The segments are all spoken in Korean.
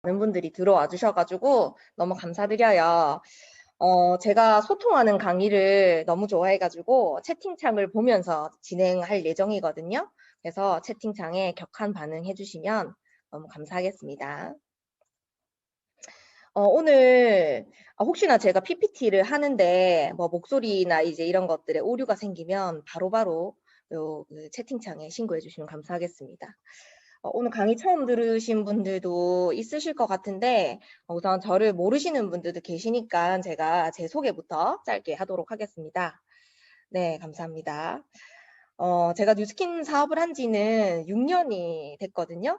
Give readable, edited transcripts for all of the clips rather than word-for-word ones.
많은 분들이 들어와 주셔가지고 너무 감사드려요. 제가 소통하는 강의를 너무 좋아해가지고 채팅창을 보면서 진행할 예정이거든요. 그래서 채팅창에 격한 반응 해주시면 너무 감사하겠습니다. 오늘 혹시나 제가 PPT를 하는데 뭐 목소리나 이제 이런 것들에 오류가 생기면 바로바로 그 채팅창에 신고해 주시면 감사하겠습니다. 오늘 강의 처음 들으신 분들도 있으실 것 같은데 우선 저를 모르시는 분들도 계시니까 제가 제 소개부터 짧게 하도록 하겠습니다. 네, 감사합니다. 제가 뉴스킨 사업을 한 지는 6년이 됐거든요.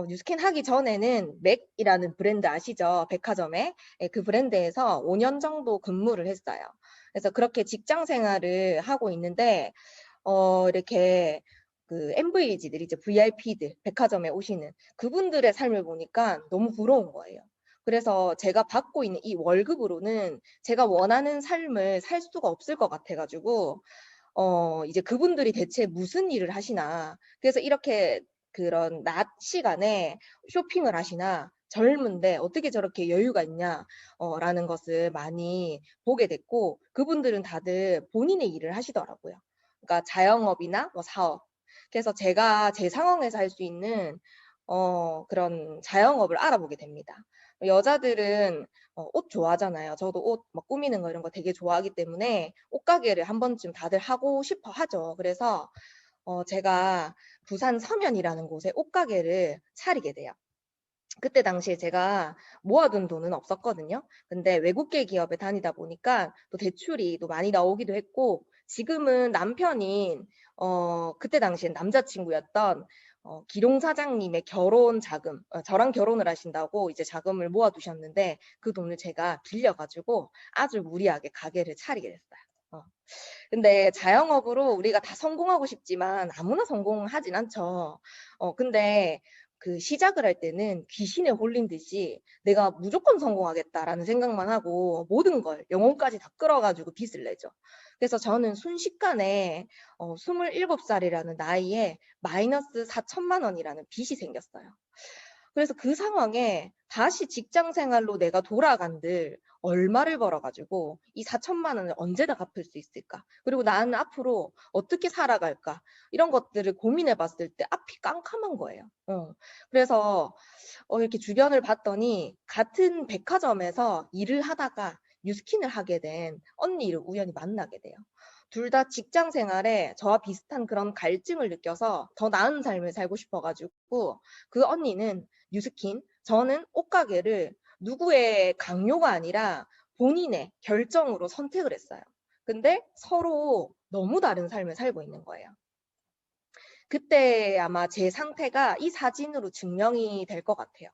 뉴스킨 하기 전에는 맥이라는 브랜드 아시죠? 백화점에. 예, 그 브랜드에서 5년 정도 근무를 했어요. 그래서 그렇게 직장 생활을 하고 있는데, 이렇게 그 MVG들, 이제 VIP들, 백화점에 오시는 그분들의 삶을 보니까 너무 부러운 거예요. 그래서 제가 받고 있는 이 월급으로는 제가 원하는 삶을 살 수가 없을 것 같아가지고, 이제 그분들이 대체 무슨 일을 하시나. 그래서 이렇게 그런 낮 시간에 쇼핑을 하시나, 젊은데 어떻게 저렇게 여유가 있냐, 라는 것을 많이 보게 됐고, 그분들은 다들 본인의 일을 하시더라고요. 그러니까 자영업이나 뭐 사업. 그래서 제가 제 상황에서 할 수 있는, 그런 자영업을 알아보게 됩니다. 여자들은 옷 좋아하잖아요. 저도 옷 막 꾸미는 거 이런 거 되게 좋아하기 때문에 옷가게를 한 번쯤 다들 하고 싶어 하죠. 그래서 제가 부산 서면이라는 곳에 옷가게를 차리게 돼요. 그때 당시에 제가 모아둔 돈은 없었거든요. 근데 외국계 기업에 다니다 보니까 또 대출이 또 많이 나오기도 했고, 지금은 남편인, 그때 당시엔 남자친구였던, 기룡 사장님의 결혼 자금, 저랑 결혼을 하신다고 이제 자금을 모아두셨는데, 그 돈을 제가 빌려가지고 아주 무리하게 가게를 차리게 됐어요. 근데 자영업으로 우리가 다 성공하고 싶지만 아무나 성공하진 않죠. 근데 그 시작을 할 때는 귀신에 홀린 듯이 내가 무조건 성공하겠다라는 생각만 하고 모든 걸 영혼까지 다 끌어가지고 빚을 내죠. 그래서 저는 순식간에 27살이라는 나이에 마이너스 4천만 원이라는 빚이 생겼어요. 그래서 그 상황에 다시 직장 생활로 내가 돌아간들 얼마를 벌어가지고 이 4천만 원을 언제 다 갚을 수 있을까? 그리고 나는 앞으로 어떻게 살아갈까? 이런 것들을 고민해 봤을 때 앞이 깜깜한 거예요. 그래서 이렇게 주변을 봤더니 같은 백화점에서 일을 하다가 뉴스킨을 하게 된 언니를 우연히 만나게 돼요. 둘 다 직장 생활에 저와 비슷한 그런 갈증을 느껴서 더 나은 삶을 살고 싶어가지고 그 언니는 뉴스킨, 저는 옷가게를 누구의 강요가 아니라 본인의 결정으로 선택을 했어요. 근데 서로 너무 다른 삶을 살고 있는 거예요. 그때 아마 제 상태가 이 사진으로 증명이 될 것 같아요.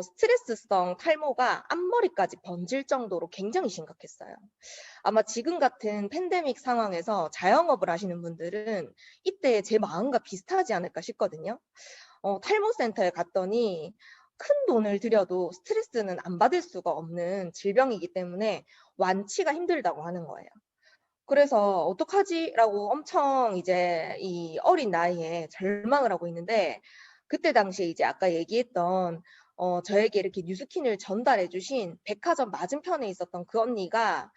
스트레스성 탈모가 앞머리까지 번질 정도로 굉장히 심각했어요. 아마 지금 같은 팬데믹 상황에서 자영업을 하시는 분들은 이때 제 마음과 비슷하지 않을까 싶거든요. 탈모센터에 갔더니 큰 돈을 들여도 스트레스는 안 받을 수가 없는 질병이기 때문에 완치가 힘들다고 하는 거예요. 그래서 어떡하지라고 엄청 이제 이 어린 나이에 절망을 하고 있는데, 그때 당시에 이제 아까 얘기했던 저에게 이렇게 뉴스킨을 전달해 주신 백화점 맞은편에 있었던 그 언니가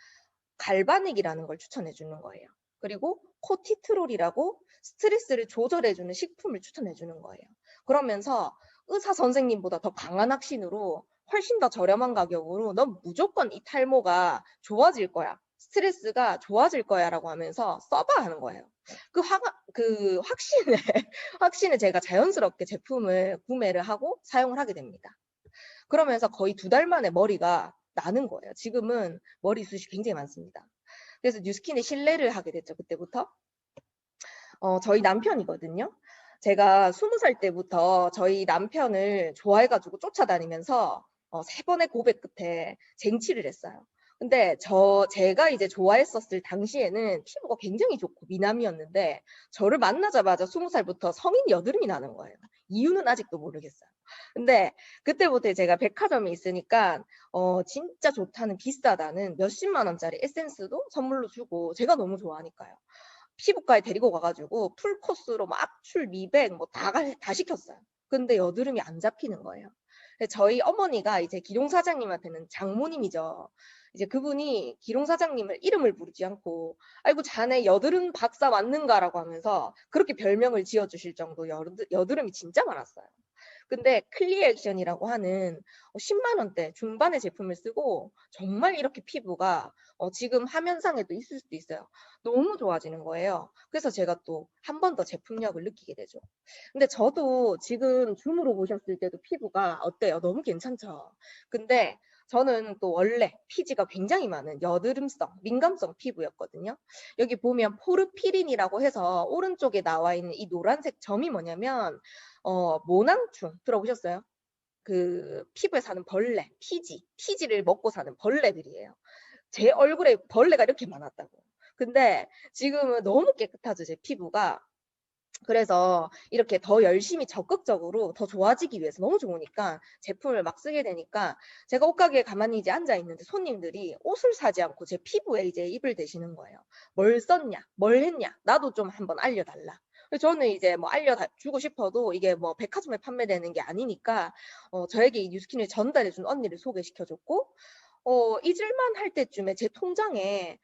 갈바닉이라는 걸 추천해 주는 거예요. 그리고 코티트롤이라고 스트레스를 조절해 주는 식품을 추천해 주는 거예요. 그러면서 의사 선생님보다 더 강한 확신으로 훨씬 더 저렴한 가격으로 넌 무조건 이 탈모가 좋아질 거야. 스트레스가 좋아질 거야라고 하면서 써봐 하는 거예요. 그 확신에 확신에 제가 자연스럽게 제품을 구매를 하고 사용을 하게 됩니다. 그러면서 거의 2달 만에 머리가 나는 거예요. 지금은 머리숱이 굉장히 많습니다. 그래서 뉴스킨에 신뢰를 하게 됐죠, 그때부터. 저희 남편이거든요. 제가 20살 때부터 저희 남편을 좋아해가지고 쫓아다니면서 3번의 고백 끝에 쟁취를 했어요. 근데 제가 이제 좋아했었을 당시에는 피부가 굉장히 좋고 미남이었는데 저를 만나자마자 20살부터 성인 여드름이 나는 거예요. 이유는 아직도 모르겠어요. 근데 그때부터 제가 백화점에 있으니까 진짜 좋다는, 비싸다는 몇십만 원짜리 에센스도 선물로 주고 제가 너무 좋아하니까요. 피부과에 데리고 가가지고 풀 코스로 막 압출, 미백 뭐 다 시켰어요. 근데 여드름이 안 잡히는 거예요. 근데 저희 어머니가 이제 기룡 사장님한테는 장모님이죠. 이제 그분이 기룡 사장님을 이름을 부르지 않고 아이고 자네 여드름 박사 맞는가라고 하면서 그렇게 별명을 지어주실 정도 여드름이 진짜 많았어요. 근데 클리어 액션이라고 하는 10만 원대 중반의 제품을 쓰고 정말 이렇게 피부가 지금 화면상에도 있을 수도 있어요. 너무 좋아지는 거예요. 그래서 제가 또 한 번 더 제품력을 느끼게 되죠. 근데 저도 지금 줌으로 보셨을 때도 피부가 어때요? 너무 괜찮죠? 근데 저는 또 원래 피지가 굉장히 많은 여드름성, 민감성 피부였거든요. 여기 보면 포르피린이라고 해서 오른쪽에 나와 있는 이 노란색 점이 뭐냐면 모낭충 들어보셨어요? 그 피부에 사는 벌레, 피지를 먹고 사는 벌레들이에요. 제 얼굴에 벌레가 이렇게 많았다고. 근데 지금은 너무 깨끗하죠, 제 피부가. 그래서 이렇게 더 열심히 적극적으로 더 좋아지기 위해서 너무 좋으니까 제품을 막 쓰게 되니까 제가 옷가게에 가만히 이제 앉아 있는데 손님들이 옷을 사지 않고 제 피부에 이제 입을 대시는 거예요. 뭘 썼냐, 뭘 했냐, 나도 좀 한번 알려달라. 저는 이제 뭐 알려주고 싶어도 이게 뭐 백화점에 판매되는 게 아니니까 저에게 이 뉴스킨을 전달해준 언니를 소개시켜줬고 잊을만 할 때쯤에 제 통장에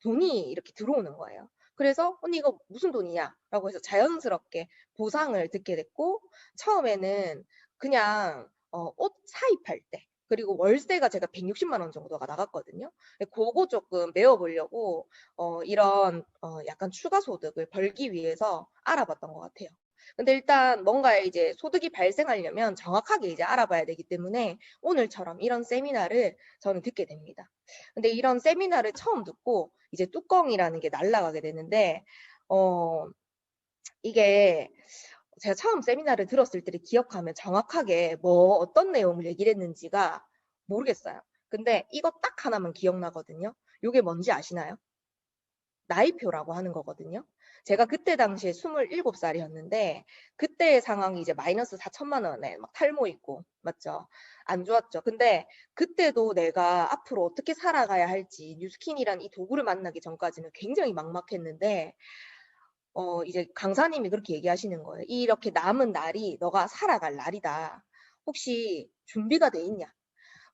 돈이 이렇게 들어오는 거예요. 그래서 언니 이거 무슨 돈이냐? 라고 해서 자연스럽게 보상을 듣게 됐고 처음에는 그냥 옷 사입할 때 그리고 월세가 제가 160만 원 정도가 나갔거든요. 그거 조금 메워보려고 이런 약간 추가 소득을 벌기 위해서 알아봤던 것 같아요. 근데 일단 뭔가 이제 소득이 발생하려면 정확하게 이제 알아봐야 되기 때문에 오늘처럼 이런 세미나를 저는 듣게 됩니다. 근데 이런 세미나를 처음 듣고 이제 뚜껑이라는 게 날아가게 되는데 이게 제가 처음 세미나를 들었을 때를 기억하면 정확하게 뭐 어떤 내용을 얘기를 했는지가 모르겠어요. 근데 이거 딱 하나만 기억나거든요. 이게 뭔지 아시나요? 나이표라고 하는 거거든요. 제가 그때 당시에 27살이었는데 그때의 상황이 이제 마이너스 4천만 원에 막 탈모 있고 맞죠? 안 좋았죠. 근데 그때도 내가 앞으로 어떻게 살아가야 할지 뉴스킨이란 이 도구를 만나기 전까지는 굉장히 막막했는데 이제 강사님이 그렇게 얘기하시는 거예요. 이렇게 남은 날이 너가 살아갈 날이다. 혹시 준비가 돼 있냐?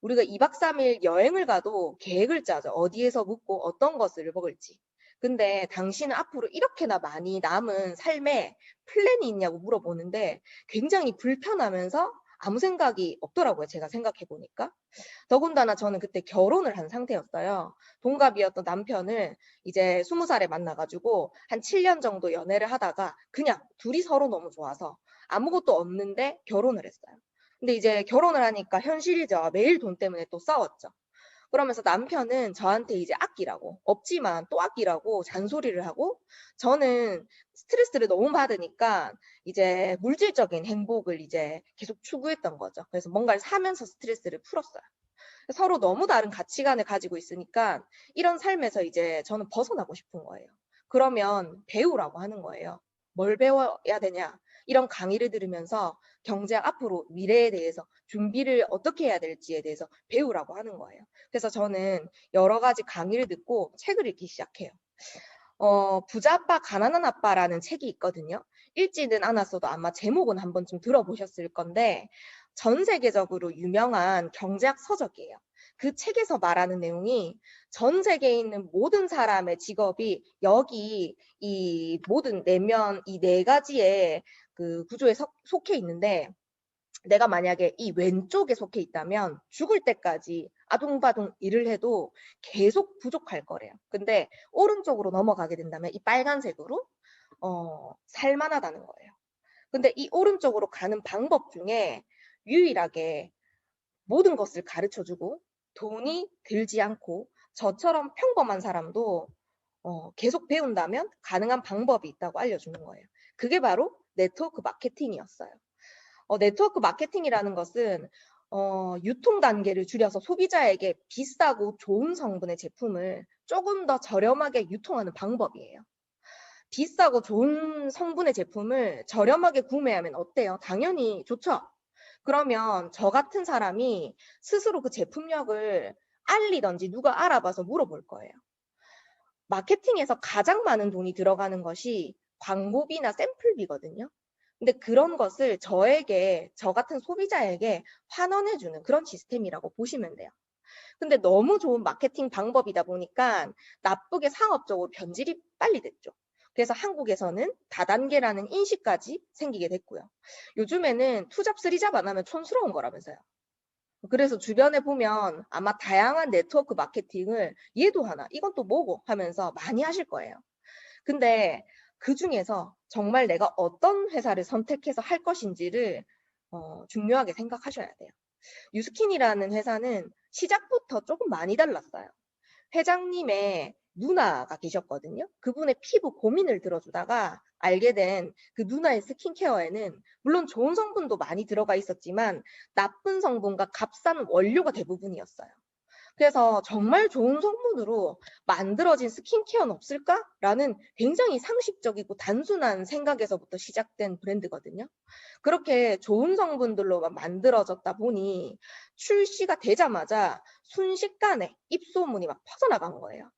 우리가 2박 3일 여행을 가도 계획을 짜죠. 어디에서 묵고 어떤 것을 먹을지. 근데 당신은 앞으로 이렇게나 많이 남은 삶에 플랜이 있냐고 물어보는데 굉장히 불편하면서 아무 생각이 없더라고요. 제가 생각해 보니까. 더군다나 저는 그때 결혼을 한 상태였어요. 동갑이었던 남편을 이제 20살에 만나가지고 한 7년 정도 연애를 하다가 그냥 둘이 서로 너무 좋아서 아무것도 없는데 결혼을 했어요. 근데 이제 결혼을 하니까 현실이죠. 매일 돈 때문에 또 싸웠죠. 그러면서 남편은 저한테 이제 아끼라고, 없지만 또 아끼라고 잔소리를 하고, 저는 스트레스를 너무 받으니까 이제 물질적인 행복을 이제 계속 추구했던 거죠. 그래서 뭔가를 사면서 스트레스를 풀었어요. 서로 너무 다른 가치관을 가지고 있으니까 이런 삶에서 이제 저는 벗어나고 싶은 거예요. 그러면 배우라고 하는 거예요. 뭘 배워야 되냐? 이런 강의를 들으면서 경제학 앞으로 미래에 대해서 준비를 어떻게 해야 될지에 대해서 배우라고 하는 거예요. 그래서 저는 여러 가지 강의를 듣고 책을 읽기 시작해요. 부자 아빠, 가난한 아빠라는 책이 있거든요. 읽지는 않았어도 아마 제목은 한 번쯤 들어보셨을 건데 전 세계적으로 유명한 경제학 서적이에요. 그 책에서 말하는 내용이 전 세계에 있는 모든 사람의 직업이 여기 이 모든 내면 이 네 가지의 그 구조에 속해 있는데 내가 만약에 이 왼쪽에 속해 있다면 죽을 때까지 아둥바둥 일을 해도 계속 부족할 거래요. 근데 오른쪽으로 넘어가게 된다면 이 빨간색으로 살만하다는 거예요. 근데 이 오른쪽으로 가는 방법 중에 유일하게 모든 것을 가르쳐주고 돈이 들지 않고 저처럼 평범한 사람도 계속 배운다면 가능한 방법이 있다고 알려주는 거예요. 그게 바로 네트워크 마케팅이었어요. 네트워크 마케팅이라는 것은 유통 단계를 줄여서 소비자에게 비싸고 좋은 성분의 제품을 조금 더 저렴하게 유통하는 방법이에요. 비싸고 좋은 성분의 제품을 저렴하게 구매하면 어때요? 당연히 좋죠. 그러면 저 같은 사람이 스스로 그 제품력을 알리든지 누가 알아봐서 물어볼 거예요. 마케팅에서 가장 많은 돈이 들어가는 것이 광고비나 샘플비거든요. 근데 그런 것을 저 같은 소비자에게 환원해주는 그런 시스템이라고 보시면 돼요. 근데 너무 좋은 마케팅 방법이다 보니까 나쁘게 상업적으로 변질이 빨리 됐죠. 그래서 한국에서는 다단계라는 인식까지 생기게 됐고요. 요즘에는 투잡 쓰리잡 안 하면 촌스러운 거라면서요. 그래서 주변에 보면 아마 다양한 네트워크 마케팅을 얘도 하나, 이건 또 뭐고 하면서 많이 하실 거예요. 근데 그 중에서 정말 내가 어떤 회사를 선택해서 할 것인지를 중요하게 생각하셔야 돼요. 유스킨이라는 회사는 시작부터 조금 많이 달랐어요. 회장님의 누나가 계셨거든요. 그분의 피부 고민을 들어주다가 알게 된 그 누나의 스킨케어에는 물론 좋은 성분도 많이 들어가 있었지만 나쁜 성분과 값싼 원료가 대부분이었어요. 그래서 정말 좋은 성분으로 만들어진 스킨케어는 없을까라는 굉장히 상식적이고 단순한 생각에서부터 시작된 브랜드거든요. 그렇게 좋은 성분들로 만들어졌다 보니 출시가 되자마자 순식간에 입소문이 막 퍼져나간 거예요.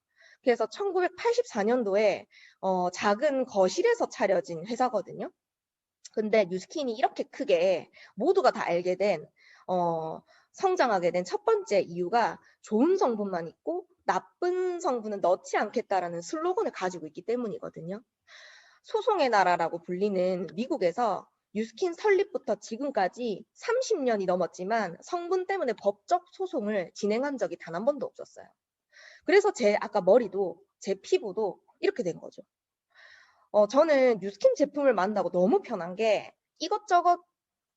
그래서 1984년도에 작은 거실에서 차려진 회사거든요. 근데 뉴스킨이 이렇게 크게 모두가 다 알게 된 성장하게 된 첫 번째 이유가 좋은 성분만 있고 나쁜 성분은 넣지 않겠다라는 슬로건을 가지고 있기 때문이거든요. 소송의 나라라고 불리는 미국에서 뉴스킨 설립부터 지금까지 30년이 넘었지만 성분 때문에 법적 소송을 진행한 적이 단 한 번도 없었어요. 그래서 제 아까 머리도 제 피부도 이렇게 된 거죠. 저는 뉴스킨 제품을 만나고 너무 편한 게 이것저것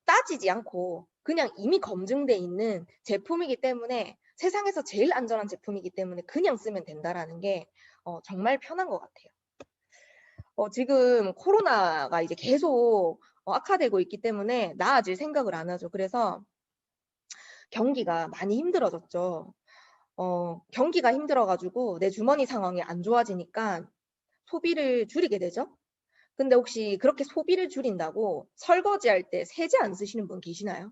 따지지 않고 그냥 이미 검증돼 있는 제품이기 때문에 세상에서 제일 안전한 제품이기 때문에 그냥 쓰면 된다라는 게 정말 편한 것 같아요. 지금 코로나가 이제 계속 악화되고 있기 때문에 나아질 생각을 안 하죠. 그래서 경기가 많이 힘들어졌죠. 경기가 힘들어가지고 내 주머니 상황이 안 좋아지니까 소비를 줄이게 되죠. 근데 혹시 그렇게 소비를 줄인다고 설거지할 때 세제 안 쓰시는 분 계시나요?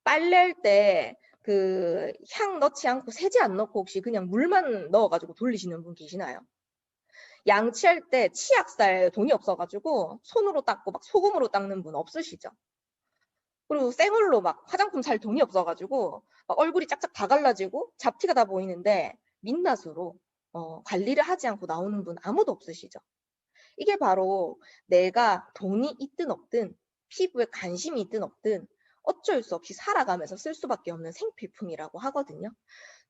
빨래할 때 그 향 넣지 않고 세제 안 넣고 혹시 그냥 물만 넣어가지고 돌리시는 분 계시나요? 양치할 때 치약 살 돈이 없어가지고 손으로 닦고 막 소금으로 닦는 분 없으시죠? 그리고 생얼로 막 화장품 살 돈이 없어가지고 막 얼굴이 짝짝 다 갈라지고 잡티가 다 보이는데 민낯으로 관리를 하지 않고 나오는 분 아무도 없으시죠? 이게 바로 내가 돈이 있든 없든 피부에 관심이 있든 없든 어쩔 수 없이 살아가면서 쓸 수밖에 없는 생필품이라고 하거든요.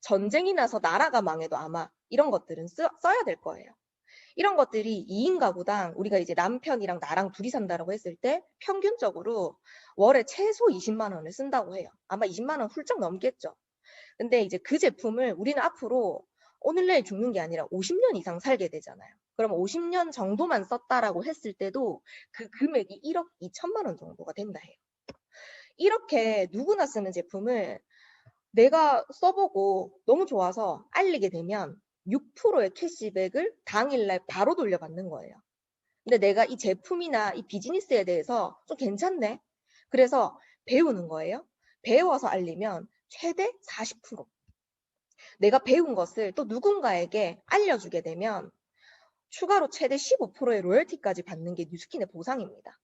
전쟁이 나서 나라가 망해도 아마 이런 것들은 써야 될 거예요. 이런 것들이 2인 가구당 우리가 이제 남편이랑 나랑 둘이 산다라고 했을 때 평균적으로 월에 최소 20만 원을 쓴다고 해요. 아마 20만 원 훌쩍 넘겠죠. 근데 이제 그 제품을 우리는 앞으로 오늘 내일 죽는 게 아니라 50년 이상 살게 되잖아요. 그럼 50년 정도만 썼다라고 했을 때도 그 금액이 1억 2천만 원 정도가 된다 해요. 이렇게 누구나 쓰는 제품을 내가 써보고 너무 좋아서 알리게 되면 6%의 캐시백을 당일날 바로 돌려받는 거예요. 근데 내가 이 제품이나 이 비즈니스에 대해서 좀 괜찮네. 그래서 배우는 거예요. 배워서 알리면 최대 40%. 내가 배운 것을 또 누군가에게 알려주게 되면 추가로 최대 15%의 로열티까지 받는 게 뉴스킨의 보상입니다.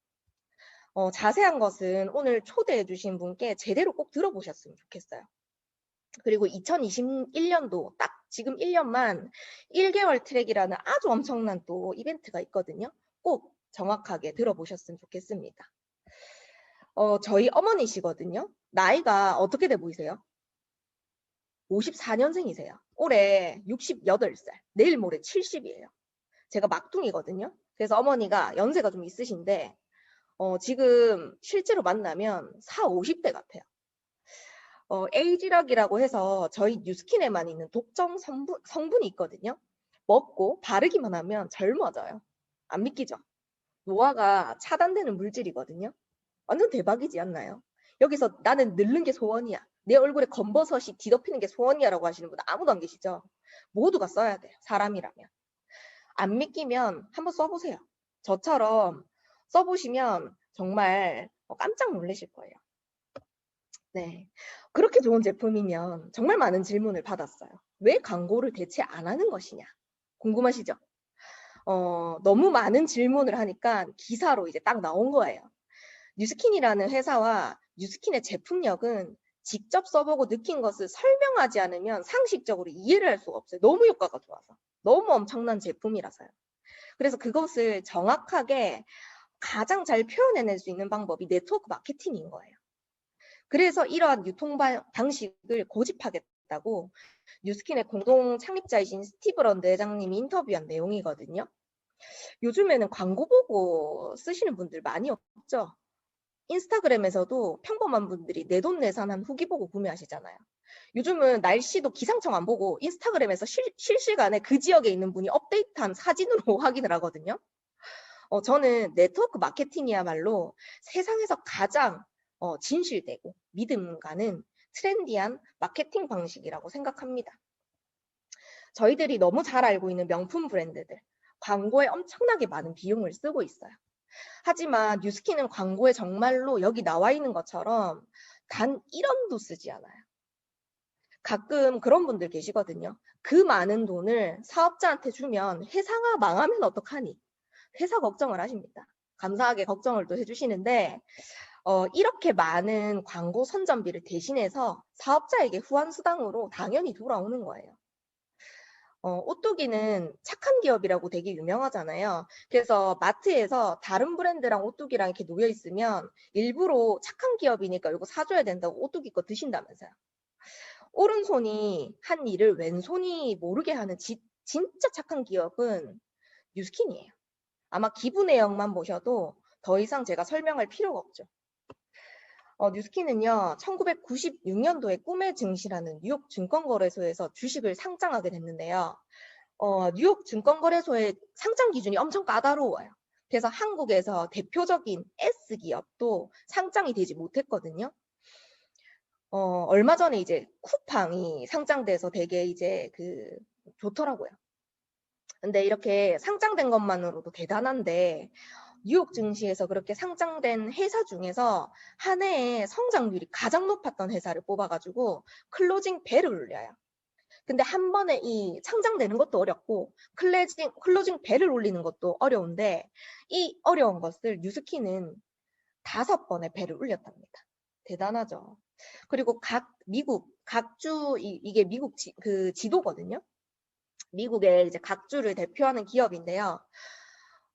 자세한 것은 오늘 초대해 주신 분께 제대로 꼭 들어보셨으면 좋겠어요. 그리고 2021년도 딱 지금 1년만 1개월 트랙이라는 아주 엄청난 또 이벤트가 있거든요. 꼭 정확하게 들어보셨으면 좋겠습니다. 저희 어머니시거든요. 나이가 어떻게 돼 보이세요? 54년생이세요. 올해 68살, 내일 모레 70이에요. 제가 막둥이거든요. 그래서 어머니가 연세가 좀 있으신데 지금 실제로 만나면 40, 50대 같아요. 에이지락이라고 해서 저희 뉴스킨에만 있는 독점 성분이 있거든요. 먹고 바르기만 하면 젊어져요. 안 믿기죠? 노화가 차단되는 물질이거든요. 완전 대박이지 않나요? 여기서 나는 늙는 게 소원이야. 내 얼굴에 검버섯이 뒤덮이는 게 소원이야 라고 하시는 분 아무도 안 계시죠? 모두가 써야 돼요. 사람이라면. 안 믿기면 한번 써보세요. 저처럼 써보시면 정말 깜짝 놀라실 거예요. 네. 그렇게 좋은 제품이면 정말 많은 질문을 받았어요. 왜 광고를 대체 안 하는 것이냐? 궁금하시죠? 너무 많은 질문을 하니까 기사로 이제 딱 나온 거예요. 뉴스킨이라는 회사와 뉴스킨의 제품력은 직접 써보고 느낀 것을 설명하지 않으면 상식적으로 이해를 할 수가 없어요. 너무 효과가 좋아서. 너무 엄청난 제품이라서요. 그래서 그것을 정확하게 가장 잘 표현해낼 수 있는 방법이 네트워크 마케팅인 거예요. 그래서 이러한 유통 방식을 고집하겠다고 뉴스킨의 공동 창립자이신 스티브 런드 회장님이 인터뷰한 내용이거든요. 요즘에는 광고 보고 쓰시는 분들 많이 없죠. 인스타그램에서도 평범한 분들이 내돈내산한 후기 보고 구매하시잖아요. 요즘은 날씨도 기상청 안 보고 인스타그램에서 실시간에 그 지역에 있는 분이 업데이트한 사진으로 확인을 하거든요. 저는 네트워크 마케팅이야말로 세상에서 가장 진실되고 믿음 가는 트렌디한 마케팅 방식이라고 생각합니다. 저희들이 너무 잘 알고 있는 명품 브랜드들, 광고에 엄청나게 많은 비용을 쓰고 있어요. 하지만 뉴스킨은 광고에 정말로 여기 나와 있는 것처럼 단 1원도 쓰지 않아요. 가끔 그런 분들 계시거든요. 그 많은 돈을 사업자한테 주면 회사가 망하면 어떡하니? 회사 걱정을 하십니다. 감사하게 걱정을 또 해주시는데 이렇게 많은 광고 선전비를 대신해서 사업자에게 후환수당으로 당연히 돌아오는 거예요. 오뚜기는 착한 기업이라고 되게 유명하잖아요. 그래서 마트에서 다른 브랜드랑 오뚜기랑 이렇게 놓여 있으면 일부러 착한 기업이니까 이거 사줘야 된다고 오뚜기 거 드신다면서요. 오른손이 한 일을 왼손이 모르게 하는 진짜 착한 기업은 뉴스킨이에요. 아마 기부 내역만 보셔도 더 이상 제가 설명할 필요가 없죠. 뉴스킨은요, 1996년도에 꿈의 증시라는 뉴욕 증권거래소에서 주식을 상장하게 됐는데요. 뉴욕 증권거래소의 상장 기준이 엄청 까다로워요. 그래서 한국에서 대표적인 S기업도 상장이 되지 못했거든요. 얼마 전에 이제 쿠팡이 상장돼서 되게 이제 좋더라고요. 근데 이렇게 상장된 것만으로도 대단한데 뉴욕 증시에서 그렇게 상장된 회사 중에서 한 해에 성장률이 가장 높았던 회사를 뽑아가지고 클로징 벨을 울려요. 근데 한 번에 이 상장되는 것도 어렵고 클로징 벨을 울리는 것도 어려운데 이 어려운 것을 뉴스킨은 5번의 벨을 울렸답니다. 대단하죠. 그리고 각주 이게 미국 지도거든요. 미국의 이제 각주를 대표하는 기업인데요.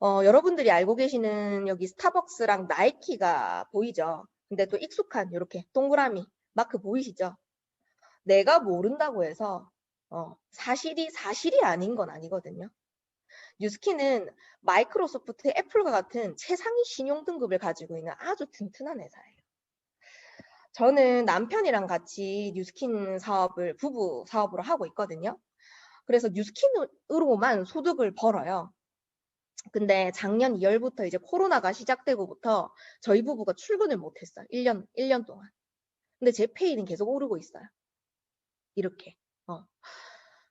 여러분들이 알고 계시는 여기 스타벅스랑 나이키가 보이죠? 근데 또 익숙한 이렇게 동그라미 마크 보이시죠? 내가 모른다고 해서 사실이 아닌 건 아니거든요. 뉴스킨은 마이크로소프트, 애플과 같은 최상위 신용 등급을 가지고 있는 아주 튼튼한 회사예요. 저는 남편이랑 같이 뉴스킨 사업을 부부 사업으로 하고 있거든요. 그래서 뉴스킨으로만 소득을 벌어요. 근데 작년 2월부터 이제 코로나가 시작되고부터 저희 부부가 출근을 못했어요. 1년 동안. 근데 제 페이는 계속 오르고 있어요. 이렇게.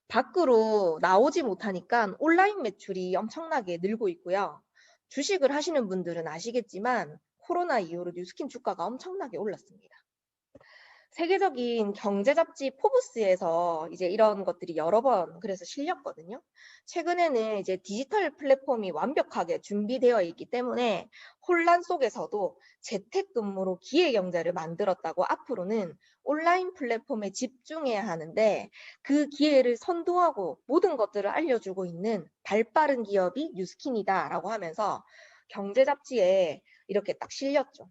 밖으로 나오지 못하니까 온라인 매출이 엄청나게 늘고 있고요. 주식을 하시는 분들은 아시겠지만 코로나 이후로 뉴스킨 주가가 엄청나게 올랐습니다. 세계적인 경제 잡지 포브스에서 이제 이런 것들이 여러 번 그래서 실렸거든요. 최근에는 이제 디지털 플랫폼이 완벽하게 준비되어 있기 때문에 혼란 속에서도 재택근무로 기회 경제를 만들었다고 앞으로는 온라인 플랫폼에 집중해야 하는데 그 기회를 선도하고 모든 것들을 알려주고 있는 발빠른 기업이 뉴스킨이다라고 하면서 경제 잡지에 이렇게 딱 실렸죠.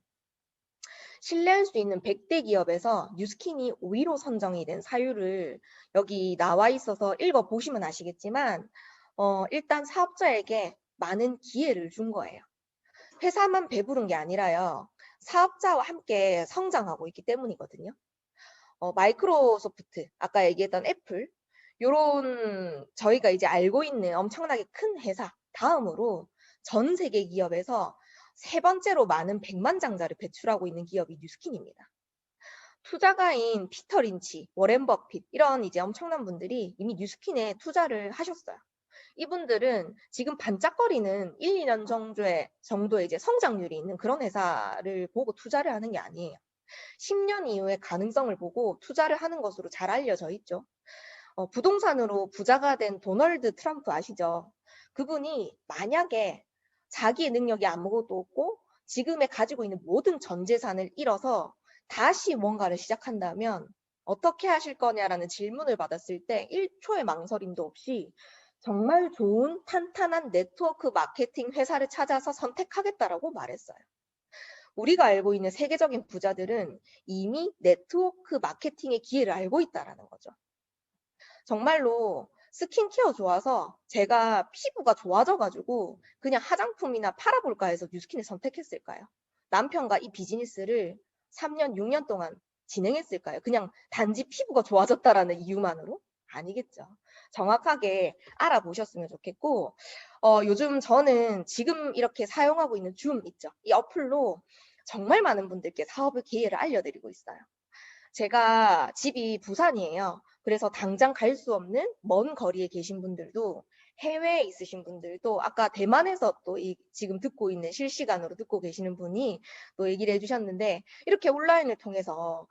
신뢰할 수 있는 100대 기업에서 뉴스킨이 5위로 선정이 된 사유를 여기 나와 있어서 읽어보시면 아시겠지만 일단 사업자에게 많은 기회를 준 거예요. 회사만 배부른 게 아니라요. 사업자와 함께 성장하고 있기 때문이거든요. 마이크로소프트, 아까 얘기했던 애플, 요런 저희가 이제 알고 있는 엄청나게 큰 회사 다음으로 전 세계 기업에서 3번째로 많은 100만 장자를 배출하고 있는 기업이 뉴스킨입니다. 투자가인 피터 린치, 워렌 버핏 이런 이제 엄청난 분들이 이미 뉴스킨에 투자를 하셨어요. 이분들은 지금 반짝거리는 1, 2년 정도의 이제 성장률이 있는 그런 회사를 보고 투자를 하는 게 아니에요. 10년 이후의 가능성을 보고 투자를 하는 것으로 잘 알려져 있죠. 부동산으로 부자가 된 도널드 트럼프 아시죠? 그분이 만약에 자기의 능력이 아무것도 없고 지금에 가지고 있는 모든 전 재산을 잃어서 다시 뭔가를 시작한다면 어떻게 하실 거냐라는 질문을 받았을 때 1초의 망설임도 없이 정말 좋은 탄탄한 네트워크 마케팅 회사를 찾아서 선택하겠다라고 말했어요. 우리가 알고 있는 세계적인 부자들은 이미 네트워크 마케팅의 기회를 알고 있다라는 거죠. 정말로 스킨케어 좋아서 제가 피부가 좋아져가지고 그냥 화장품이나 팔아볼까 해서 뉴스킨을 선택했을까요? 남편과 이 비즈니스를 3년, 6년 동안 진행했을까요? 그냥 단지 피부가 좋아졌다라는 이유만으로? 아니겠죠. 정확하게 알아보셨으면 좋겠고, 요즘 저는 지금 이렇게 사용하고 있는 줌 있죠. 이 어플로 정말 많은 분들께 사업의 기회를 알려드리고 있어요. 제가 집이 부산이에요. 그래서 당장 갈 수 없는 먼 거리에 계신 분들도, 해외에 있으신 분들도, 아까 대만에서 또 지금 듣고 있는, 실시간으로 듣고 계시는 분이 또 얘기를 해주셨는데, 이렇게 온라인을 통해서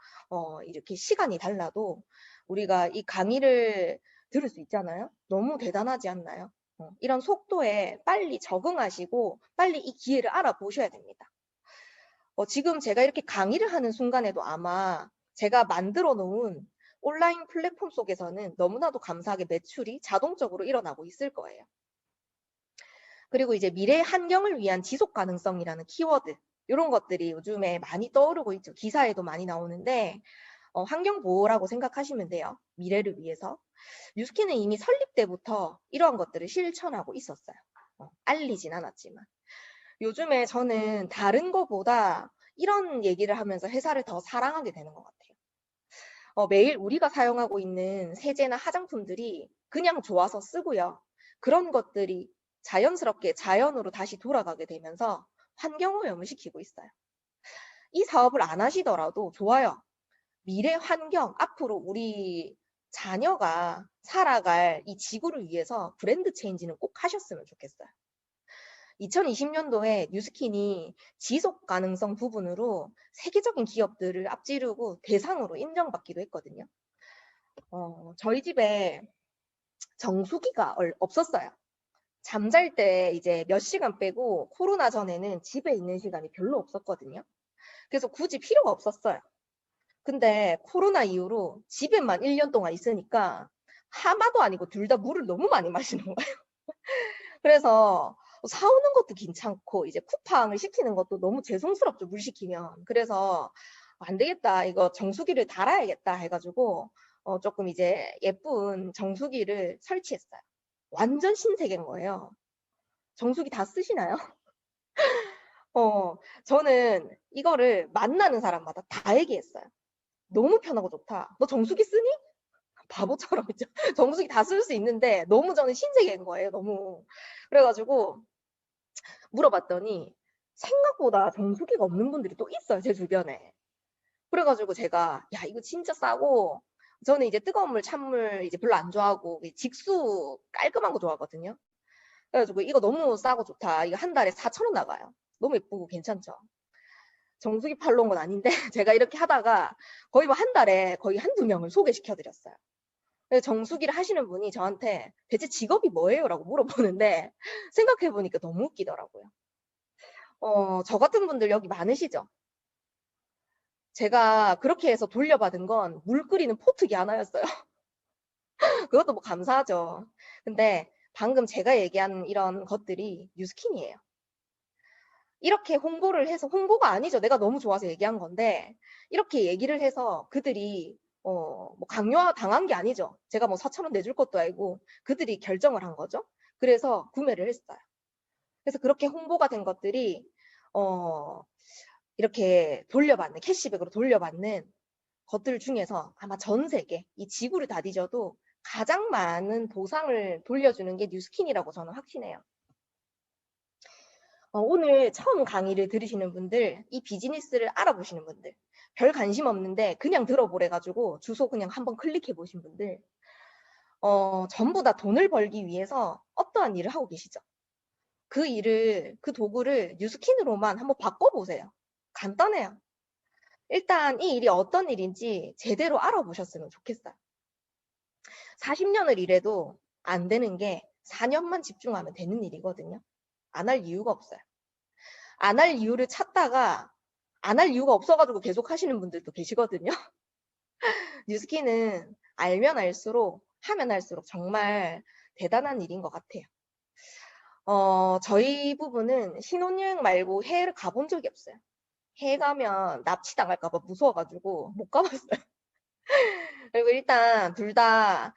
이렇게 시간이 달라도 우리가 이 강의를 들을 수 있잖아요. 너무 대단하지 않나요? 이런 속도에 빨리 적응하시고 빨리 이 기회를 알아보셔야 됩니다. 지금 제가 이렇게 강의를 하는 순간에도 아마 제가 만들어 놓은 온라인 플랫폼 속에서는 너무나도 감사하게 매출이 자동적으로 일어나고 있을 거예요. 그리고 이제 미래 환경을 위한 지속 가능성이라는 키워드, 이런 것들이 요즘에 많이 떠오르고 있죠. 기사에도 많이 나오는데 환경 보호라고 생각하시면 돼요. 미래를 위해서. 뉴스킨은 이미 설립 때부터 이러한 것들을 실천하고 있었어요. 알리진 않았지만. 요즘에 저는 다른 거보다 이런 얘기를 하면서 회사를 더 사랑하게 되는 것 같아요. 매일 우리가 사용하고 있는 세제나 화장품들이 그냥 좋아서 쓰고요. 그런 것들이 자연스럽게 자연으로 다시 돌아가게 되면서 환경오염을 시키고 있어요. 이 사업을 안 하시더라도 좋아요. 미래 환경, 앞으로 우리 자녀가 살아갈 이 지구를 위해서 브랜드 체인지는 꼭 하셨으면 좋겠어요. 2020년도에 뉴스킨이 지속 가능성 부분으로 세계적인 기업들을 앞지르고 대상으로 인정받기도 했거든요. 저희 집에 정수기가 없었어요. 잠잘 때 이제 몇 시간 빼고 코로나 전에는 집에 있는 시간이 별로 없었거든요. 그래서 굳이 필요가 없었어요. 근데 코로나 이후로 집에만 1년 동안 있으니까 하마도 아니고 둘 다 물을 너무 많이 마시는 거예요. 그래서 사오는 것도 괜찮고 이제 쿠팡을 시키는 것도 너무 죄송스럽죠, 물 시키면. 그래서 안 되겠다, 이거 정수기를 달아야겠다 해가지고 조금 이제 예쁜 정수기를 설치했어요. 완전 신세계인 거예요. 정수기 다 쓰시나요? 저는 이거를 만나는 사람마다 다 얘기했어요. 너무 편하고 좋다. 너 정수기 쓰니? 바보처럼 있죠. 정수기 다 쓸 수 있는데 너무 저는 신세계인 거예요. 너무. 그래가지고 물어봤더니 생각보다 정수기가 없는 분들이 또 있어요, 제 주변에. 그래가지고 제가 야, 이거 진짜 싸고, 저는 이제 뜨거운 물, 찬물 이제 별로 안 좋아하고 직수 깔끔한 거 좋아하거든요. 그래가지고 이거 너무 싸고 좋다. 이거 한 달에 4,000원 나가요. 너무 예쁘고 괜찮죠. 정수기 팔러 온 건 아닌데 제가 이렇게 하다가 거의 뭐 한 달에 거의 한두 명을 소개시켜 드렸어요. 정수기를 하시는 분이 저한테 대체 직업이 뭐예요? 라고 물어보는데 생각해 보니까 너무 웃기더라고요. 저 같은 분들 여기 많으시죠? 제가 그렇게 해서 돌려받은 건 물 끓이는 포트기 하나였어요. 그것도 뭐 감사하죠. 근데 방금 제가 얘기한 이런 것들이 뉴스킨이에요. 이렇게 홍보를 해서, 홍보가 아니죠. 내가 너무 좋아서 얘기한 건데, 이렇게 얘기를 해서 그들이 뭐 강요 당한 게 아니죠. 제가 뭐 4,000원 내줄 것도 아니고 그들이 결정을 한 거죠. 그래서 구매를 했어요. 그래서 그렇게 홍보가 된 것들이 이렇게 돌려받는, 캐시백으로 돌려받는 것들 중에서 아마 전 세계, 이 지구를 다 뒤져도 가장 많은 보상을 돌려주는 게 뉴스킨이라고 저는 확신해요. 오늘 처음 강의를 들으시는 분들, 이 비즈니스를 알아보시는 분들, 별 관심 없는데 그냥 들어보래가지고 주소 그냥 한번 클릭해 보신 분들, 전부 다 돈을 벌기 위해서 어떠한 일을 하고 계시죠? 그 도구를 뉴스킨으로만 한번 바꿔보세요. 간단해요. 일단 이 일이 어떤 일인지 제대로 알아보셨으면 좋겠어요. 40년을 일해도 안 되는 게 4년만 집중하면 되는 일이거든요. 안 할 이유가 없어요. 안 할 이유를 찾다가 안 할 이유가 없어가지고 계속 하시는 분들도 계시거든요. 뉴스키는 알면 알수록 하면 할수록 정말 대단한 일인 것 같아요. 저희 부부는 신혼여행 말고 해외를 가본 적이 없어요. 해외 가면 납치당할까 봐 무서워가지고 못 가봤어요. 그리고 일단 둘 다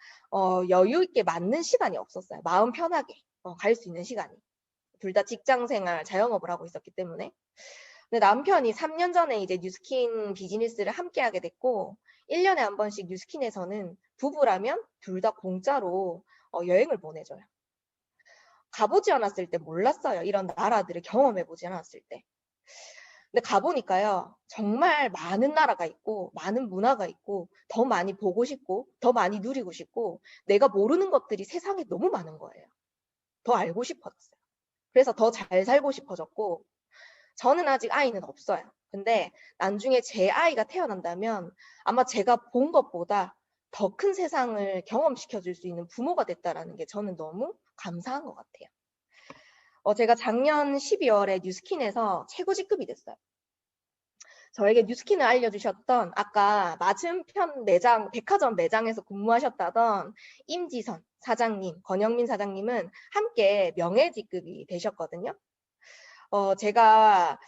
여유 있게 맞는 시간이 없었어요. 마음 편하게 갈 수 있는 시간이. 둘 다 직장 생활, 자영업을 하고 있었기 때문에. 근데 남편이 3년 전에 이제 뉴스킨 비즈니스를 함께 하게 됐고 1년에 한 번씩 뉴스킨에서는 부부라면 둘 다 공짜로 여행을 보내줘요. 가보지 않았을 때 몰랐어요. 이런 나라들을 경험해보지 않았을 때. 근데 가보니까요, 정말 많은 나라가 있고, 많은 문화가 있고, 더 많이 보고 싶고, 더 많이 누리고 싶고, 내가 모르는 것들이 세상에 너무 많은 거예요. 더 알고 싶어졌어요. 그래서 더 잘 살고 싶어졌고, 저는 아직 아이는 없어요. 근데 나중에 제 아이가 태어난다면 아마 제가 본 것보다 더 큰 세상을 경험시켜 줄 수 있는 부모가 됐다라는 게 저는 너무 감사한 것 같아요. 제가 작년 12월에 뉴스킨에서 최고 직급이 됐어요. 저에게 뉴스킨을 알려주셨던 아까 맞은편 매장, 백화점 매장에서 근무하셨다던 임지선 사장님, 권영민 사장님은 함께 명예직급이 되셨거든요. 제가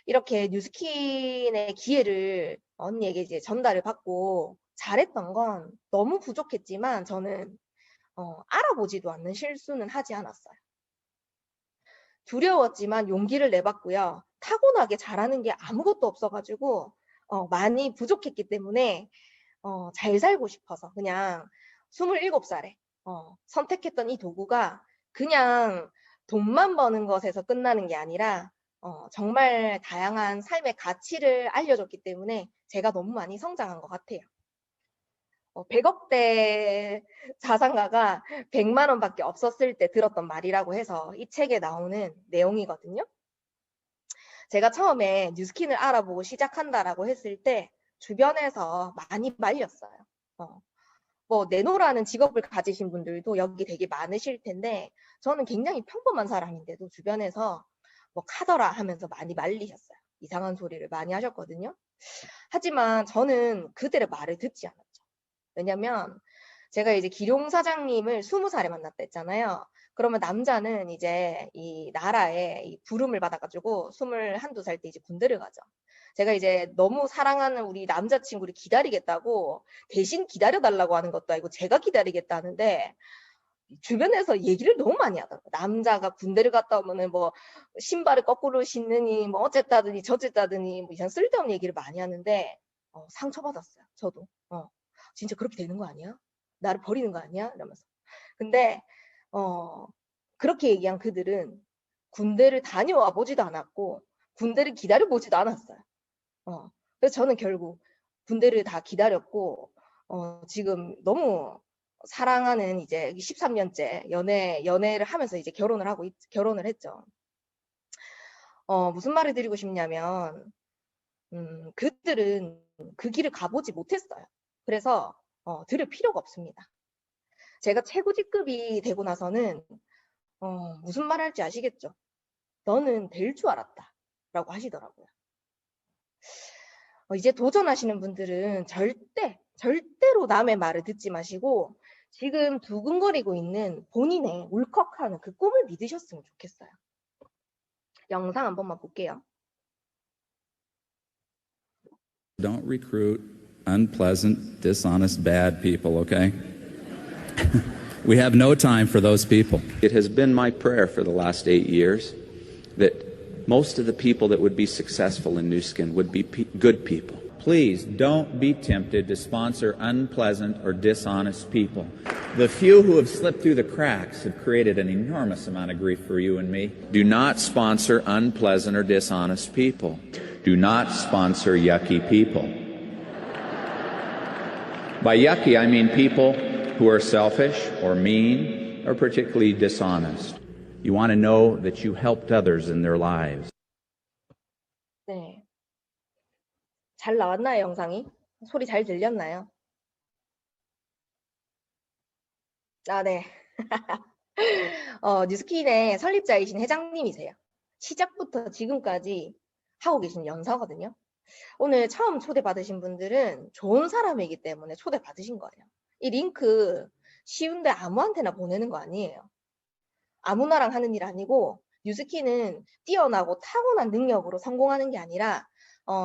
이렇게 뉴스킨의 기회를 언니에게 이제 전달을 받고 잘했던 건 너무 부족했지만 저는 알아보지도 않는 실수는 하지 않았어요. 두려웠지만 용기를 내봤고요. 타고나게 잘하는 게 아무것도 없어가지고 많이 부족했기 때문에 잘 살고 싶어서 그냥 27살에 선택했던 이 도구가 그냥 돈만 버는 것에서 끝나는 게 아니라 정말 다양한 삶의 가치를 알려줬기 때문에 제가 너무 많이 성장한 것 같아요. 100억대 자산가가 100만 원밖에 없었을 때 들었던 말이라고 해서 이 책에 나오는 내용이거든요. 제가 처음에 뉴스킨을 알아보고 시작한다라고 했을 때 주변에서 많이 말렸어요. 뭐 내노라는 직업을 가지신 분들도 여기 되게 많으실 텐데 저는 굉장히 평범한 사람인데도 주변에서 뭐 카더라 하면서 많이 말리셨어요. 이상한 소리를 많이 하셨거든요. 하지만 저는 그들의 말을 듣지 않았죠. 왜냐면 제가 이제 기룡 사장님을 20살에 만났다 했잖아요. 그러면 남자는 이제 이 나라에 이 부름을 받아가지고 21~22살 때 이제 군대를 가죠. 제가 이제 너무 사랑하는 우리 남자친구를 기다리겠다고 대신 기다려달라고 하는 것도 아니고 제가 기다리겠다는데 주변에서 얘기를 너무 많이 하더라고요. 남자가 군대를 갔다 오면은 뭐 신발을 거꾸로 신느니 뭐 어쨌다더니 저쨌다더니 뭐 이상 쓸데없는 얘기를 많이 하는데 상처받았어요. 저도. 진짜 그렇게 되는 거 아니야? 나를 버리는 거 아니야? 이러면서. 근데 그렇게 얘기한 그들은 군대를 다녀와 보지도 않았고 군대를 기다려 보지도 않았어요. 그래서 저는 결국 군대를 다 기다렸고 지금 너무 사랑하는 이제 13년째 연애를 하면서 이제 결혼을 했죠. 무슨 말을 드리고 싶냐면 그들은 그 길을 가보지 못했어요. 그래서 들을 필요가 없습니다. 제가 최고 직급이 되고 나서는 무슨 말 할지 아시겠죠? 너는 될 줄 알았다 라고 하시더라고요. 이제 도전하시는 분들은 절대로 남의 말을 듣지 마시고 지금 두근거리고 있는 본인의 울컥하는 그 꿈을 믿으셨으면 좋겠어요. 영상 한 번만 볼게요. Don't recruit unpleasant, dishonest, bad people, okay? We have no time for those people. It has been my prayer for the last 8 years that most of the people that would be successful in Nu Skin would be good people. Please don't be tempted to sponsor unpleasant or dishonest people. The few who have slipped through the cracks have created an enormous amount of grief for you and me. Do not sponsor unpleasant or dishonest people. Do not sponsor yucky people. By yucky, I mean people who are selfish or mean or particularly dishonest. You want to know that you helped others in their lives. 네. 잘 나왔나요, 영상이? 소리 잘 들렸나요? 아, 네. 뉴스킨의 설립자이신 회장님이세요. 시작부터 지금까지 하고 계신 연사거든요. 오늘 처음 초대받으신 분들은 좋은 사람이기 때문에 초대받으신 거예요. 이 링크 쉬운데 아무한테나 보내는 거 아니에요. 아무나랑 하는 일 아니고 뉴스킨은 뛰어나고 타고난 능력으로 성공하는 게 아니라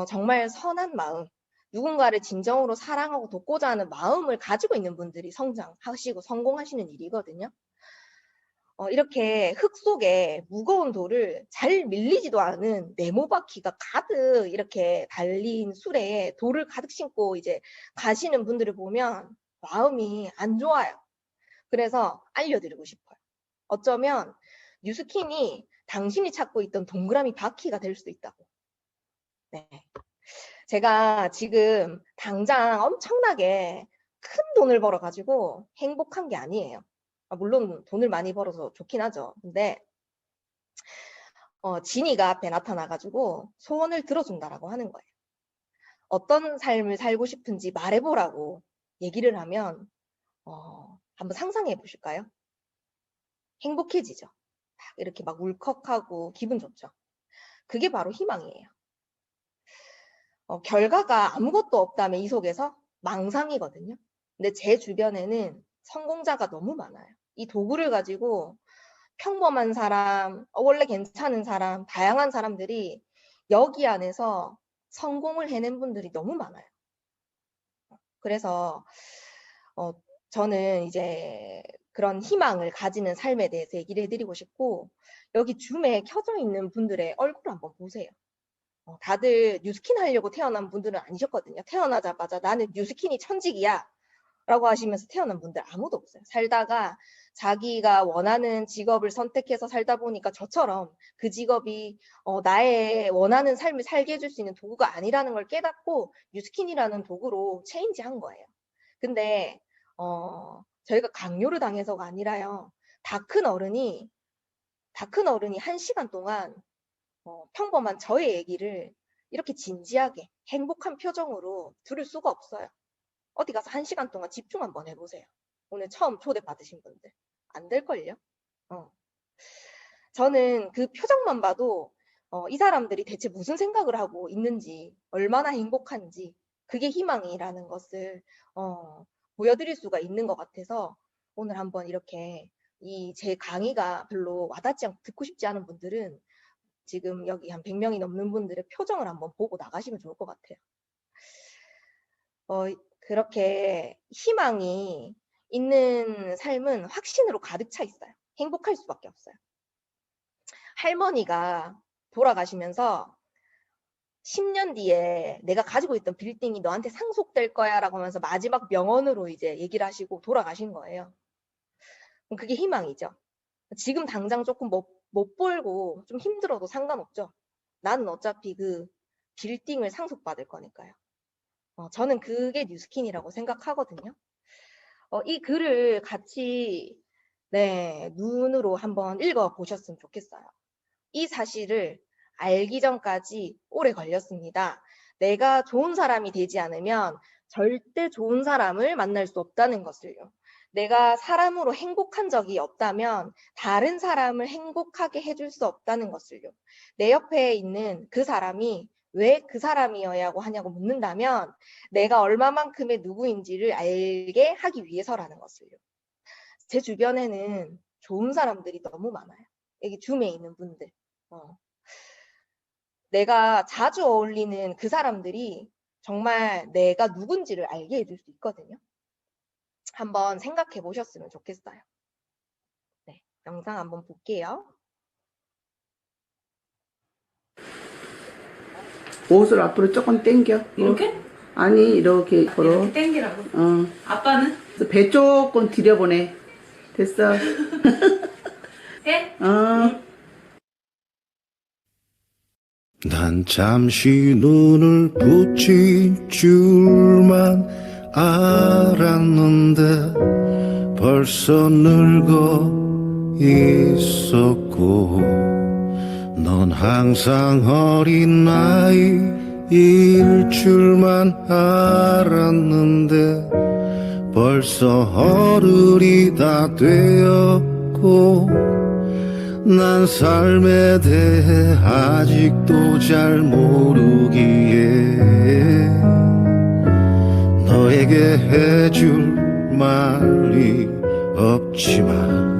정말 선한 마음, 누군가를 진정으로 사랑하고 돕고자 하는 마음을 가지고 있는 분들이 성장하시고 성공하시는 일이거든요. 이렇게 흙 속에 무거운 돌을 잘 밀리지도 않은 네모바퀴가 가득 이렇게 달린 수레에 돌을 가득 싣고 이제 가시는 분들을 보면 마음이 안 좋아요. 그래서 알려드리고 싶어요. 어쩌면 뉴스킨이 당신이 찾고 있던 동그라미 바퀴가 될 수도 있다고. 네. 제가 지금 당장 엄청나게 큰 돈을 벌어가지고 행복한 게 아니에요. 물론 돈을 많이 벌어서 좋긴 하죠. 근데 진이가 앞에 나타나가지고 소원을 들어준다라고 하는 거예요. 어떤 삶을 살고 싶은지 말해보라고 얘기를 하면 한번 상상해 보실까요? 행복해지죠. 이렇게 막 울컥하고 기분 좋죠. 그게 바로 희망이에요. 결과가 아무것도 없다면 이 속에서 망상이거든요. 근데 제 주변에는 성공자가 너무 많아요. 이 도구를 가지고 평범한 사람, 원래 괜찮은 사람, 다양한 사람들이 여기 안에서 성공을 해낸 분들이 너무 많아요. 그래서 저는 이제 그런 희망을 가지는 삶에 대해서 얘기를 해드리고 싶고, 여기 줌에 켜져 있는 분들의 얼굴 한번 보세요. 다들 뉴스킨 하려고 태어난 분들은 아니셨거든요. 태어나자마자 나는 뉴스킨이 천직이야 라고 하시면서 태어난 분들 아무도 없어요. 살다가 자기가 원하는 직업을 선택해서 살다 보니까 저처럼 그 직업이 나의 원하는 삶을 살게 해줄 수 있는 도구가 아니라는 걸 깨닫고 뉴스킨이라는 도구로 체인지한 거예요. 근데 저희가 강요를 당해서가 아니라요. 다 큰 어른이 1시간 동안 평범한 저의 얘기를 이렇게 진지하게 행복한 표정으로 들을 수가 없어요. 어디 가서 1시간 동안 집중 한번 해보세요. 오늘 처음 초대받으신 분들. 안 될걸요? 저는 그 표정만 봐도 이 사람들이 대체 무슨 생각을 하고 있는지, 얼마나 행복한지, 그게 희망이라는 것을 보여드릴 수가 있는 것 같아서 오늘 한번 이렇게 제 강의가 별로 와닿지 않고 듣고 싶지 않은 분들은 지금 여기 한 100명이 넘는 분들의 표정을 한번 보고 나가시면 좋을 것 같아요. 그렇게 희망이 있는 삶은 확신으로 가득 차 있어요. 행복할 수밖에 없어요. 할머니가 돌아가시면서 10년 뒤에 내가 가지고 있던 빌딩이 너한테 상속될 거야 라고 하면서 마지막 명언으로 이제 얘기를 하시고 돌아가신 거예요. 그게 희망이죠. 지금 당장 조금 못 벌고 좀 힘들어도 상관없죠. 나는 어차피 그 빌딩을 상속받을 거니까요. 저는 그게 뉴스킨이라고 생각하거든요. 이 글을 같이 눈으로 한번 읽어보셨으면 좋겠어요. 이 사실을 알기 전까지 오래 걸렸습니다. 내가 좋은 사람이 되지 않으면 절대 좋은 사람을 만날 수 없다는 것을요. 내가 사람으로 행복한 적이 없다면 다른 사람을 행복하게 해줄 수 없다는 것을요. 내 옆에 있는 그 사람이 왜 그 사람이어야 하냐고 묻는다면 내가 얼마만큼의 누구인지를 알게 하기 위해서라는 것을요. 제 주변에는 좋은 사람들이 너무 많아요. 여기 줌에 있는 분들. 내가 자주 어울리는 그 사람들이 정말 내가 누군지를 알게 해줄 수 있거든요. 한번 생각해 보셨으면 좋겠어요. 네, 영상 한번 볼게요. 옷을 앞으로 조금 당겨. 이렇게? 아니 이렇게 걸어. 이렇게 당기라고? 아빠는? 배 조금 들여보내. 됐어. 해? 난 잠시 눈을 붙일 줄만 알았는데 벌써 늙어 있었고 넌 항상 어린 나이일 줄만 알았는데 벌써 어른이 다 되었고 있었고 난 삶에 대해 아직도 잘 모르기에 너에게 해줄 말이 없지만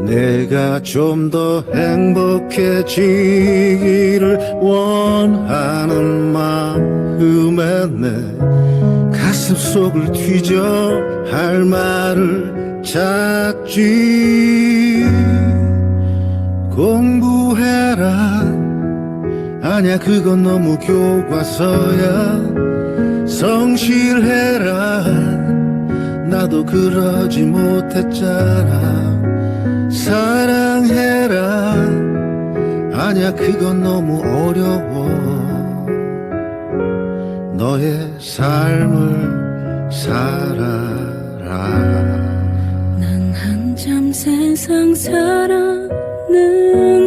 내가 좀 더 행복해지기를 원하는 마음에 내 가슴 속을 뒤져 할 말을 찾지. 공부해라 아냐 그건 너무 교과서야. 성실해라 나도 그러지 못했잖아. 사랑해라 아냐 그건 너무 어려워. 너의 삶을 살아라. 난 한참 세상 살아는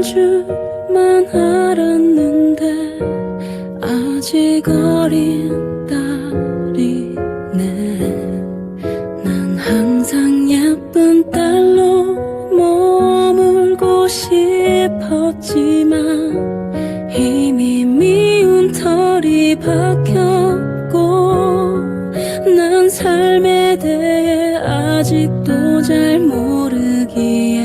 줄만 알았는데 아직 어린 딸이네. 난 항상 예쁜 딸로 머물고 싶었지만 이미 미운 털이 박혔고 난 삶에 대해 아직도 잘 모르기에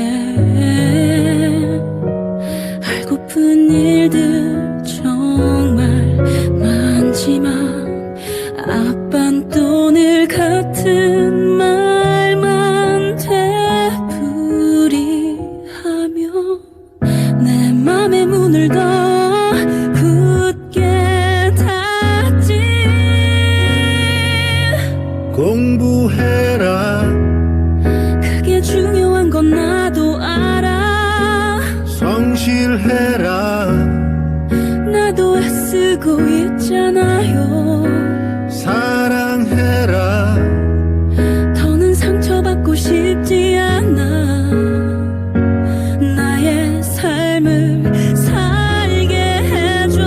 알고픈 일들 정말 많지만 아빤 또 늘 같은 말만 되풀이하며 내 맘의 문을 더 굳게 닫지. 공부해라 그게 중요한 건 나도 알아. 성실해라 나도 애쓰고 있잖아요. 사랑해라 더는 상처받고 싶지 않아. 나의 삶을 살게 해줘.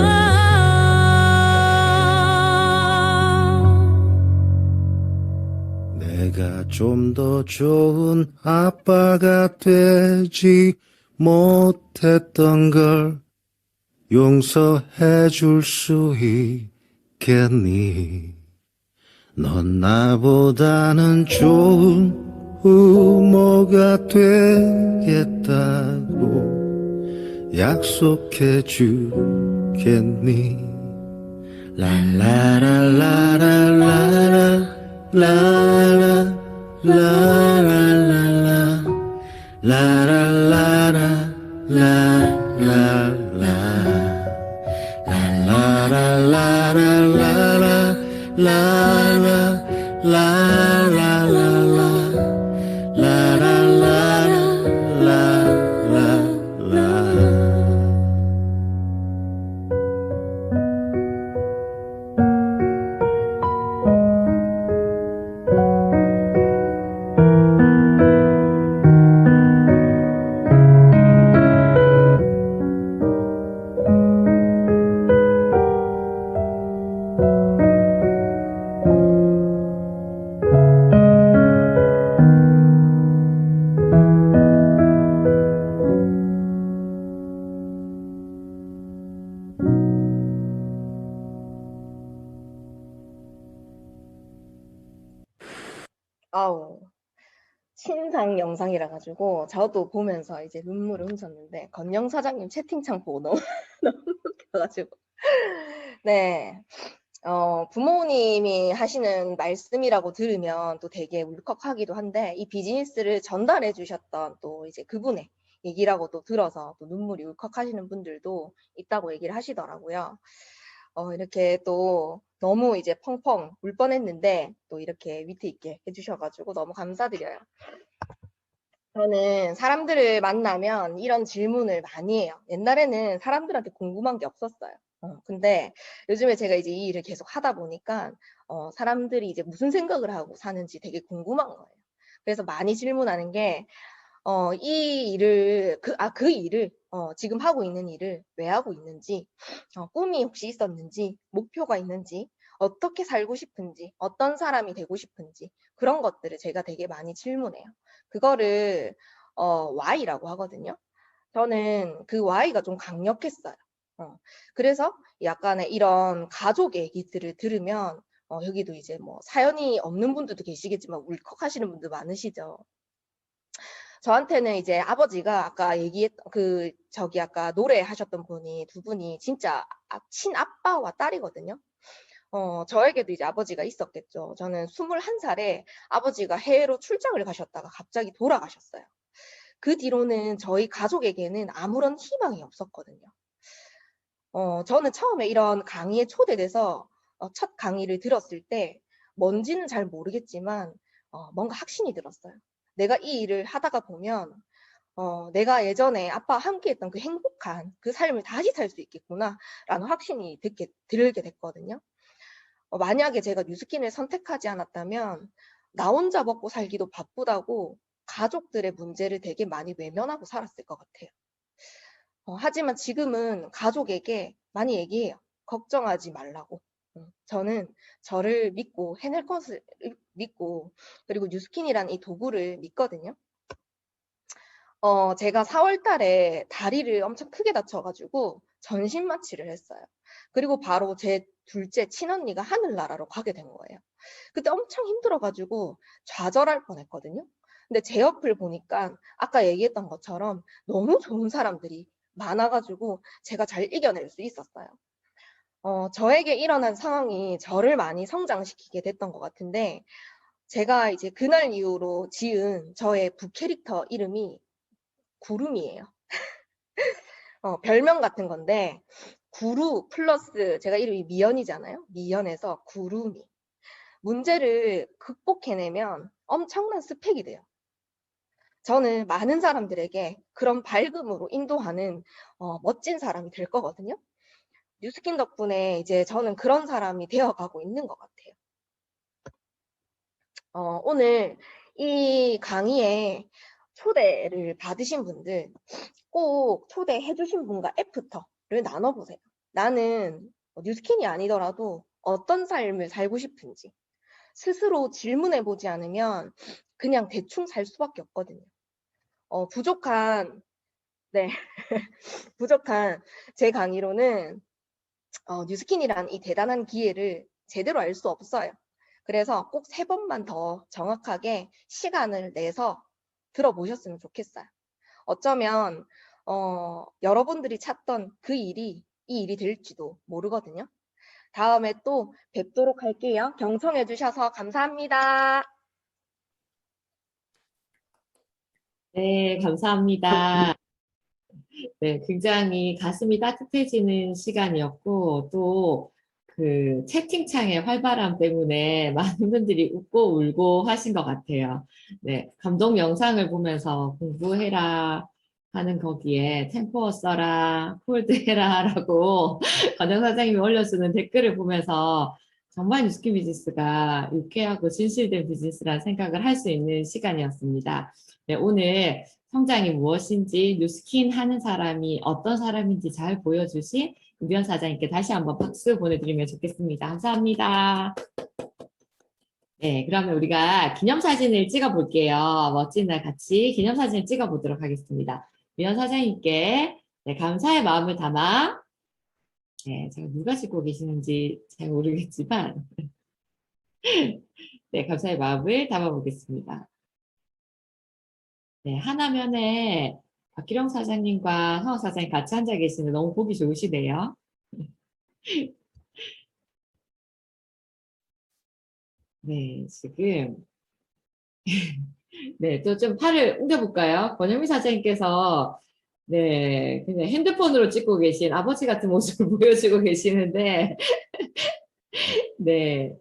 내가 좀 더 좋은 아빠가 되지 못했던 걸 용서해 줄 수 있겠니? 넌 나보다는 좋은 부모가 되겠다고 약속해 주겠니? 라라라라라라라 라라 라라라라 라라라라 라라라 라라라라라라 라라 라라라라 라라라라라라. 아우, 신상 영상이라 가지고 저도 보면서 이제 눈물을 훔쳤는데 건영 사장님 채팅창 보고 너무 너무 웃겨가지고 네. 부모님이 하시는 말씀이라고 들으면 또 되게 울컥하기도 한데 이 비즈니스를 전달해 주셨던 또 이제 그분의 얘기라고 또 들어서 또 눈물이 울컥하시는 분들도 있다고 얘기를 하시더라고요. 이렇게 또 너무 이제 펑펑 울 뻔했는데 또 이렇게 위트 있게 해주셔가지고 너무 감사드려요. 저는 사람들을 만나면 이런 질문을 많이 해요. 옛날에는 사람들한테 궁금한 게 없었어요. 근데 요즘에 제가 이제 이 일을 계속 하다 보니까 사람들이 이제 무슨 생각을 하고 사는지 되게 궁금한 거예요. 그래서 많이 질문하는 게 이 일을 그 일을 지금 하고 있는 일을 왜 하고 있는지, 꿈이 혹시 있었는지, 목표가 있는지, 어떻게 살고 싶은지, 어떤 사람이 되고 싶은지 그런 것들을 제가 되게 많이 질문해요. 그거를 Y라고 하거든요. 저는 그 Y가 좀 강력했어요. 그래서 약간의 이런 가족 얘기들을 들으면 여기도 이제 뭐 사연이 없는 분들도 계시겠지만 울컥하시는 분들 많으시죠. 저한테는 이제 아버지가 아까 얘기했던 아까 노래하셨던 분이 두 분이 진짜 친아빠와 딸이거든요. 저에게도 이제 아버지가 있었겠죠. 저는 21살에 아버지가 해외로 출장을 가셨다가 갑자기 돌아가셨어요. 그 뒤로는 저희 가족에게는 아무런 희망이 없었거든요. 저는 처음에 이런 강의에 초대돼서 첫 강의를 들었을 때 뭔지는 잘 모르겠지만 뭔가 확신이 들었어요. 내가 이 일을 하다가 보면 내가 예전에 아빠와 함께했던 그 행복한 그 삶을 다시 살 수 있겠구나라는 확신이 들게 됐거든요. 만약에 제가 뉴스킨을 선택하지 않았다면 나 혼자 먹고 살기도 바쁘다고 가족들의 문제를 되게 많이 외면하고 살았을 것 같아요. 하지만 지금은 가족에게 많이 얘기해요. 걱정하지 말라고. 저는 저를 믿고 해낼 것을 믿고 그리고 뉴스킨이라는 이 도구를 믿거든요. 제가 4월 달에 다리를 엄청 크게 다쳐가지고 전신 마취를 했어요. 그리고 바로 제 둘째 친언니가 하늘나라로 가게 된 거예요. 그때 엄청 힘들어가지고 좌절할 뻔했거든요. 근데 제 옆을 보니까 아까 얘기했던 것처럼 너무 좋은 사람들이 많아가지고 제가 잘 이겨낼 수 있었어요. 저에게 일어난 상황이 저를 많이 성장시키게 됐던 것 같은데 제가 이제 그날 이후로 지은 저의 부캐릭터 이름이 구름이에요. 별명 같은 건데 구루 플러스 제가 이름이 미연이잖아요. 미연에서 구름이. 문제를 극복해내면 엄청난 스펙이 돼요. 저는 많은 사람들에게 그런 밝음으로 인도하는 멋진 사람이 될 거거든요. 뉴스킨 덕분에 이제 저는 그런 사람이 되어가고 있는 것 같아요. 오늘 이 강의에 초대를 받으신 분들 꼭 초대해 주신 분과 애프터를 나눠보세요. 나는 뉴스킨이 아니더라도 어떤 삶을 살고 싶은지 스스로 질문해 보지 않으면 그냥 대충 살 수밖에 없거든요. 부족한 제 강의로는 뉴스킨이란 이 대단한 기회를 제대로 알 수 없어요. 그래서 꼭 3번만 더 정확하게 시간을 내서 들어보셨으면 좋겠어요. 어쩌면 여러분들이 찾던 그 일이 이 일이 될지도 모르거든요. 다음에 또 뵙도록 할게요. 경청해 주셔서 감사합니다. 네, 감사합니다. 네, 굉장히 가슴이 따뜻해지는 시간이었고, 또 그 채팅창의 활발함 때문에 많은 분들이 웃고 울고 하신 것 같아요. 네, 감동 영상을 보면서 공부해라 하는 거기에 템포 써라, 폴드해라 라고 권영 사장님이 올려주는 댓글을 보면서 정말 뉴스킨 비즈니스가 유쾌하고 진실된 비즈니스라는 생각을 할 수 있는 시간이었습니다. 네, 오늘 성장이 무엇인지 뉴스킨 하는 사람이 어떤 사람인지 잘 보여주신 유변 사장님께 다시 한번 박수 보내드리면 좋겠습니다. 감사합니다. 네, 그러면 우리가 기념사진을 찍어 볼게요. 멋진 날 같이 기념사진을 찍어 보도록 하겠습니다. 유변 사장님께 네, 감사의 마음을 담아 네, 제가 누가 찍고 계시는지 잘 모르겠지만 네, 감사의 마음을 담아 보겠습니다. 네, 하나면에 박기령 사장님과 성호 사장님 같이 앉아 계시는데 너무 보기 좋으시네요. 네, 지금 네, 또 좀 팔을 옮겨볼까요? 권영미 사장님께서 네, 그냥 핸드폰으로 찍고 계신 아버지 같은 모습을 보여주고 계시는데 네,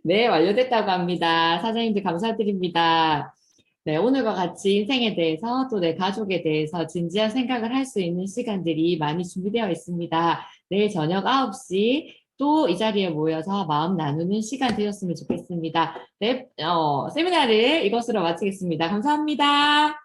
네, 완료됐다고 합니다. 사장님들 감사드립니다. 네, 오늘과 같이 인생에 대해서 또 내 가족에 대해서 진지한 생각을 할 수 있는 시간들이 많이 준비되어 있습니다. 내일 저녁 9시 또 이 자리에 모여서 마음 나누는 시간 되셨으면 좋겠습니다. 네, 세미나를 이것으로 마치겠습니다. 감사합니다.